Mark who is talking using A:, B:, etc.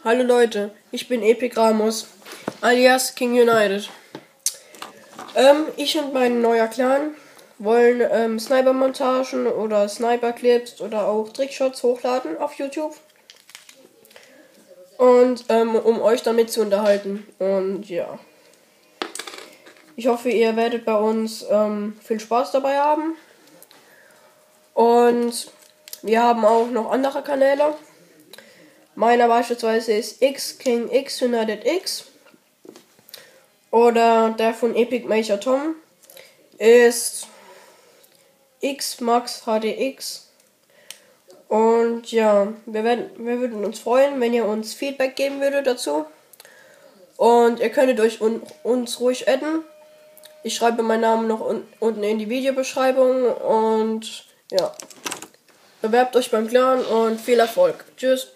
A: Hallo Leute, ich bin Epic Ramos, alias King United. Ich und mein neuer Clan wollen Sniper-Montagen oder Sniper-Clips oder auch Trickshots hochladen auf YouTube. Und um euch damit zu unterhalten. Und ja. Ich hoffe, ihr werdet bei uns viel Spaß dabei haben. Und wir haben auch noch andere Kanäle. Meiner beispielsweise ist King X United X. Oder der von Epic Major Tom ist Xmax HDX. Und ja, wir würden uns freuen, wenn ihr uns Feedback geben würdet dazu. Und ihr könntet euch uns ruhig adden. Ich schreibe meinen Namen noch unten in die Videobeschreibung. Und ja, bewerbt euch beim Clan und viel Erfolg. Tschüss.